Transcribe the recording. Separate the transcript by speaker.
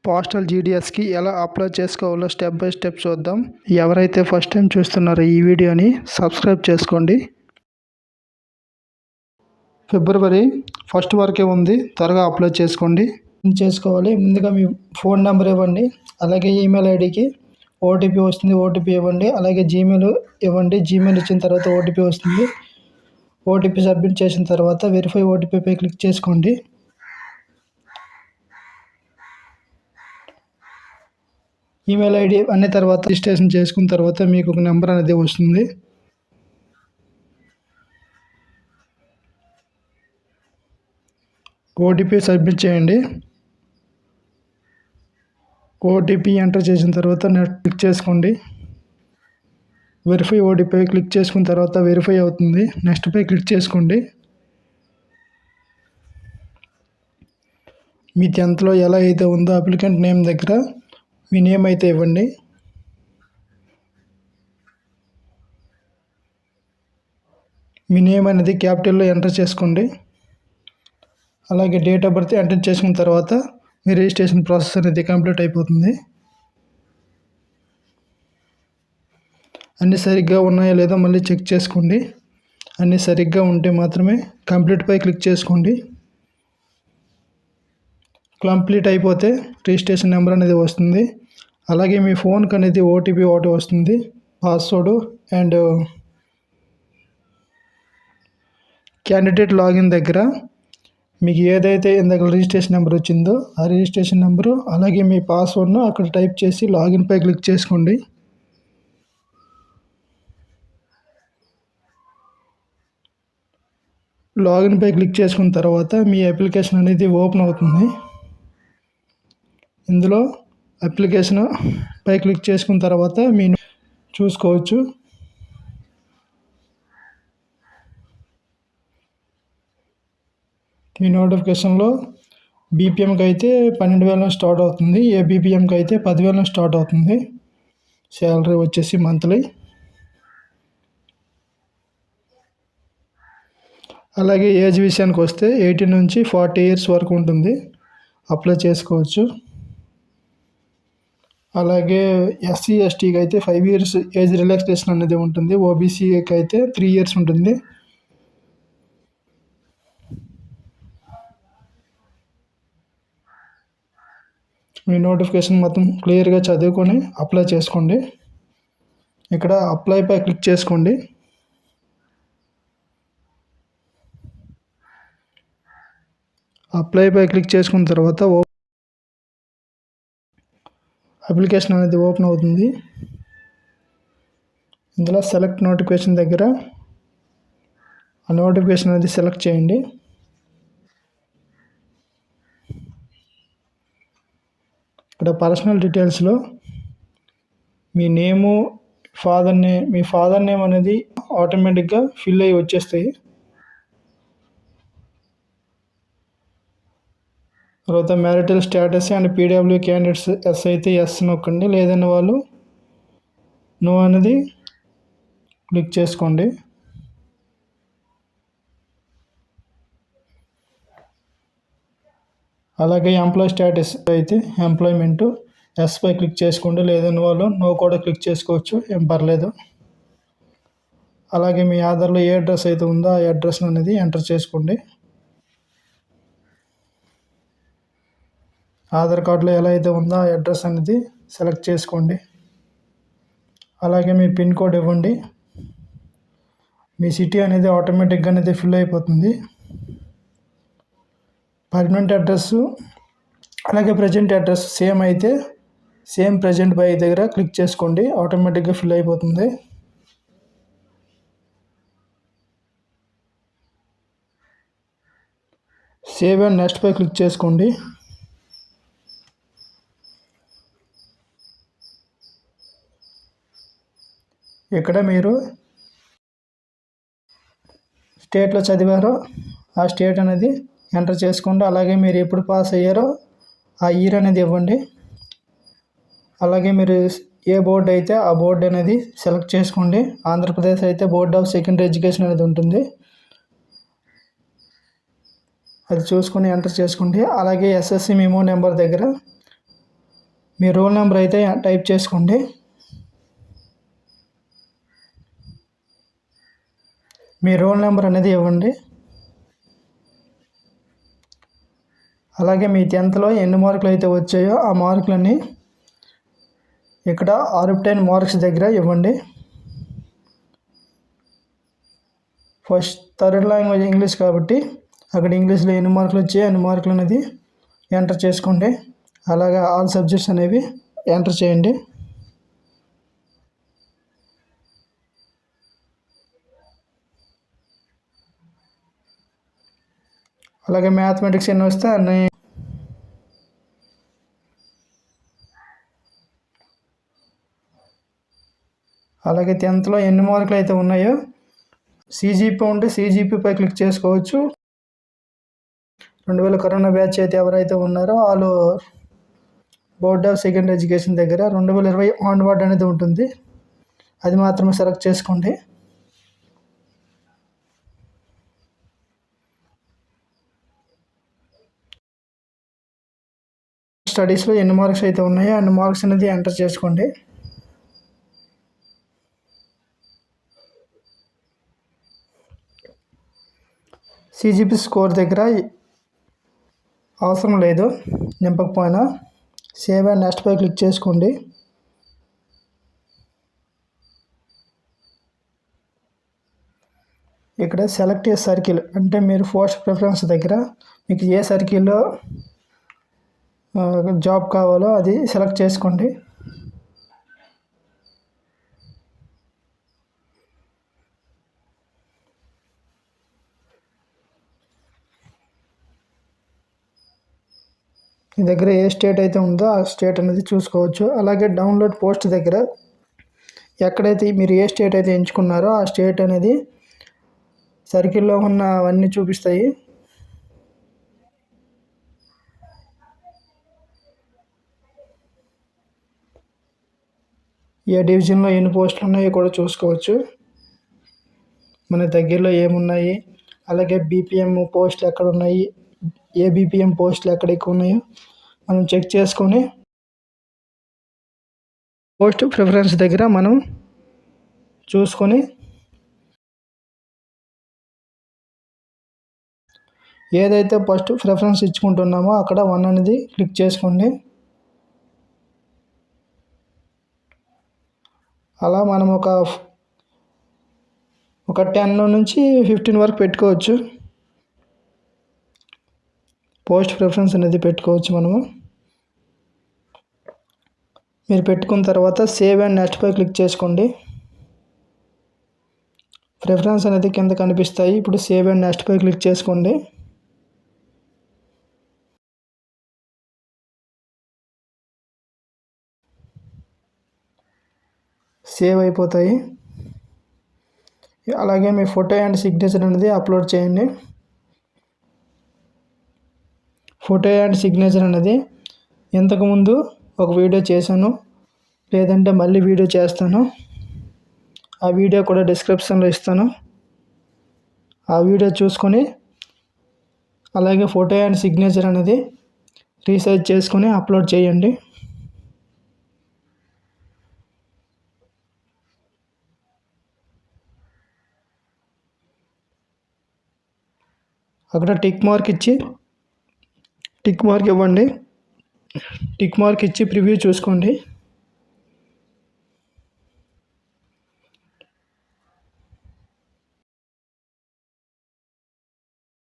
Speaker 1: Postal జీడిఎస్కి ఎలా apply చేసుకోవాలో step by step చూద్దాం. ఎవరైతే ఫస్ట్ టైం చూస్తున్నారో ఈ వీడియోని సబ్స్క్రైబ్ చేసుకోండి. ఫిబ్రవరి 1 వరకే ఉంది, త్వరగా అప్లై చేసుకోండి. ముందుగా మీ ఫోన్ నెంబర్ ఇవ్వండి, అలాగే ఈమెయిల్ ఐడికి ఓటీపీ వస్తుంది, ఓటీపీ ఇవ్వండి. అలాగే జీమెయిల్ ఇవ్వండి, జీమెయిల్ ఇచ్చిన తర్వాత ఓటీపీ వస్తుంది. ఓటీపీ సబ్మిట్ చేసిన తర్వాత వెరిఫై ఓటీపీపై క్లిక్ చేసుకోండి. ఈమెయిల్ ఐడి అనే తర్వాత రిజిస్ట్రేషన్ చేసుకున్న తర్వాత మీకు ఒక నెంబర్ అనేది వస్తుంది. ఓటీపీ సబ్మిట్ చేయండి. ఓటీపీ ఎంటర్ చేసిన తర్వాత నెట్ క్లిక్ చేసుకోండి. వెరిఫై ఓటీపీ క్లిక్ చేసుకున్న తర్వాత వెరిఫై అవుతుంది. నెక్స్ట్ పై క్లిక్ చేసుకోండి. మీ 10th ఎలా అయితే ఉందో అప్లికెంట్ నేమ్ దగ్గర మీ నేమ్ అయితే ఇవ్వండి. మీ నేమ్ అనేది క్యాపిటల్లో ఎంటర్ చేసుకోండి. అలాగే డేట్ ఆఫ్ బర్త్ ఎంటర్ చేసుకున్న తర్వాత మీ రిజిస్ట్రేషన్ ప్రాసెస్ అనేది కంప్లీట్ అయిపోతుంది. అన్నీ సరిగ్గా ఉన్నాయో లేదో మళ్ళీ చెక్ చేసుకోండి. అన్నీ సరిగ్గా ఉంటే మాత్రమే కంప్లీట్ పై క్లిక్ చేసుకోండి. కంప్లీట్ అయిపోతే రిజిస్ట్రేషన్ నెంబర్ అనేది వస్తుంది. అలాగే మీ ఫోన్కి అనేది ఓటీపీ ఒకటి వస్తుంది, పాస్వర్డ్ అండ్ క్యాండిడేట్ లాగిన్ దగ్గర మీకు ఏదైతే ఇందాక రిజిస్ట్రేషన్ నెంబర్ వచ్చిందో ఆ రిజిస్ట్రేషన్ నెంబరు అలాగే మీ పాస్వర్డ్ను అక్కడ టైప్ చేసి లాగిన్ పై క్లిక్ చేసుకోండి. లాగిన్ పై క్లిక్ చేసుకున్న తర్వాత మీ అప్లికేషన్ అనేది ఓపెన్ అవుతుంది. ఇందులో అప్లికేషన్ పై క్లిక్ చేసుకున్న తర్వాత మీరు చూసుకోవచ్చు. మీ నోటిఫికేషన్లో బీపీఎంకి అయితే 12,000 స్టార్ట్ అవుతుంది, ఏబీపీఎంకి అయితే 10,000 స్టార్ట్ అవుతుంది. శాలరీ వచ్చేసి మంత్లీ. అలాగే ఏజ్ విషయానికి వస్తే 18 నుంచి 40 ఇయర్స్ వరకు ఉంటుంది, అప్లై చేసుకోవచ్చు. అలాగే ఎస్సీ ఎస్టీకి అయితే 5 ఇయర్స్ ఏజ్ రిలాక్సేషన్ అనేది ఉంటుంది. ఓబీసీకి అయితే 3 ఇయర్స్ ఉంటుంది. మీ నోటిఫికేషన్ మొత్తం క్లియర్గా చదువుకొని అప్లై చేసుకోండి. ఇక్కడ అప్లై పై క్లిక్ చేసుకోండి. అప్లై పై క్లిక్ చేసుకున్న తర్వాత అప్లికేషన్ అనేది ఓపెన్ అవుతుంది. ఇందులో సెలెక్ట్ నోటిఫికేషన్ దగ్గర ఆ నోటిఫికేషన్ అనేది సెలెక్ట్ చేయండి. ఇక్కడ పర్సనల్ డీటెయిల్స్లో మీ నేము, మీ ఫాదర్ నేమ్ అనేది ఆటోమేటిక్గా ఫిల్ అయ్యి వచ్చేస్తాయి. తర్వాత marital status and PW candidates yes అయితే ఎస్ నొక్కండి, లేదన్న వాళ్ళు నో అనేది క్లిక్ చేసుకోండి. అలాగే ఎంప్లాయ్ స్టేటస్ అయితే ఎంప్లాయ్మెంట్ ఎస్ పై క్లిక్ చేసుకోండి, లేదన్న వాళ్ళు నో కూడా క్లిక్ చేసుకోవచ్చు, ఏం పర్లేదు. అలాగే మీ ఆధార్లో ఏ అడ్రస్ అయితే ఉందో ఆ అడ్రస్ అనేది ఎంటర్ చేసుకోండి. ఆధార్ కార్డులో ఎలా అయితే ఉందో ఆ అడ్రస్ అనేది సెలెక్ట్ చేసుకోండి. అలాగే మీ పిన్ కోడ్ ఇవ్వండి. మీ సిటీ అనేది ఆటోమేటిక్గా అనేది ఫిల్ అయిపోతుంది. పర్మనెంట్ అడ్రస్ అలాగే ప్రజెంట్ అడ్రస్ సేమ్ అయితే సేమ్ ప్రజెంట్ బై దగ్గర క్లిక్ చేసుకోండి, ఆటోమేటిక్గా ఫిల్ అయిపోతుంది. సేవ్ అండ్ నెక్స్ట్ పై క్లిక్ చేసుకోండి. ఇక్కడ మీరు స్టేట్లో చదివారో ఆ స్టేట్ అనేది ఎంటర్ చేసుకోండి. అలాగే మీరు ఎప్పుడు పాస్ అయ్యారో ఆ ఇయర్ అనేది ఇవ్వండి. అలాగే మీరు ఏ బోర్డు అయితే ఆ బోర్డు అనేది సెలెక్ట్ చేసుకోండి. ఆంధ్రప్రదేశ్ అయితే బోర్డ్ ఆఫ్ సెకండరీ ఎడ్యుకేషన్ అనేది ఉంటుంది, అది చూసుకొని ఎంటర్ చేసుకోండి. అలాగే ఎస్ఎస్సి మెమో నెంబర్ దగ్గర మీ రోల్ నెంబర్ అయితే టైప్ చేసుకోండి. మీ రోల్ నెంబర్ అనేది ఇవ్వండి. అలాగే మీ 10th ఎన్ని మార్కులు అయితే వచ్చాయో ఆ మార్కులన్నీ ఇక్కడ ఆబ్టైన్ మార్క్స్ దగ్గర ఇవ్వండి. ఫస్ట్ థర్డ్ లాంగ్వేజ్ ఇంగ్లీష్ కాబట్టి అక్కడ ఇంగ్లీష్లో ఎన్ని మార్కులు వచ్చాయో అన్ని మార్కులు అనేది ఎంటర్ చేసుకోండి. అలాగే ఆల్ సబ్జెక్ట్స్ అనేవి ఎంటర్ చేయండి. అలాగే మ్యాథమెటిక్స్ ఎన్ని వస్తే అన్ని అలాగే 10th ఎన్ని మార్కులు అయితే ఉన్నాయో CGP ఉంటే CGPపై క్లిక్ చేసుకోవచ్చు. 2000 కరోనా బ్యాచ్ అయితే ఎవరైతే ఉన్నారో వాళ్ళు బోర్డ్ ఆఫ్ సెకండరీ ఎడ్యుకేషన్ దగ్గర 2020 ఆన్వర్డ్ అనేది ఉంటుంది, అది మాత్రమే సెలెక్ట్ చేసుకోండి. స్టడీస్లో ఎన్ని మార్క్స్ అయితే ఉన్నాయో అన్ని మార్క్స్ అనేది ఎంటర్ చేసుకోండి. CGP స్కోర్ దగ్గర అవసరం లేదు, నింపకపోయినా సేవ్ అండ్ నెక్స్ట్ పై క్లిక్ చేసుకోండి. ఇక్కడ సెలెక్ట్ ఏ సర్కిల్ అంటే మీరు పోస్ట్ ప్రిఫరెన్స్ దగ్గర మీకు ఏ సర్కిల్లో జాబ్ కావాలో అది సెలెక్ట్ చేసుకోండి. మీ దగ్గర ఏ స్టేట్ అయితే ఉందో ఆ స్టేట్ అనేది చూసుకోవచ్చు. అలాగే డౌన్లోడ్ పోస్ట్ దగ్గర ఎక్కడైతే మీరు ఏ స్టేట్ అయితే ఎంచుకున్నారో ఆ స్టేట్ అనేది సర్కిల్లో ఉన్న అవన్నీ చూపిస్తాయి. ఏ డివిజన్లో ఎన్ని పోస్టులు ఉన్నాయో కూడా చూసుకోవచ్చు. మన దగ్గరలో ఏమున్నాయి, అలాగే BPM పోస్టులు ఎక్కడ ఉన్నాయి, ఏ BPM పోస్టులు ఎక్కడ ఎక్కువ ఉన్నాయో మనం చెక్ చేసుకొని పోస్ట్ ప్రిఫరెన్స్ దగ్గర మనం చూసుకొని ఏదైతే ఫస్ట్ ప్రిఫరెన్స్ ఇచ్చుకుంటున్నామో అక్కడ 1 అనేది క్లిక్ చేసుకోండి. అలా మనం ఒక 10 నుంచి 15 వరకు పెట్టుకోవచ్చు. పోస్ట్ ప్రిఫరెన్స్ అనేది పెట్టుకోవచ్చు మనము. మీరు పెట్టుకున్న తర్వాత సేవ్ అండ్ నెక్స్ట్ పై క్లిక్ చేసుకోండి. ప్రిఫరెన్స్ అనేది కింద కనిపిస్తాయి. ఇప్పుడు సేవ్ అండ్ నెక్స్ట్ పై క్లిక్ చేసుకోండి. సేవ్ అయిపోతాయి. అలాగే మీ ఫోటో అండ్ సిగ్నేచర్ అనేది అప్లోడ్ చేయండి. ఫోటో అండ్ సిగ్నేచర్ అనేది ఇంతకుముందు ఒక వీడియో చేశాను, లేదంటే మళ్ళీ వీడియో చేస్తాను. ఆ వీడియో కూడా డిస్క్రిప్షన్లో ఇస్తాను. ఆ వీడియో చూసుకొని అలాగే ఫోటో అండ్ సిగ్నేచర్ అనేది రీసైజ్ చేసుకొని అప్లోడ్ చేయండి. అక్కడ టిక్ మార్క్ ఇవ్వండి. టిక్ మార్క్ ఇచ్చి ప్రివ్యూ చూసుకోండి.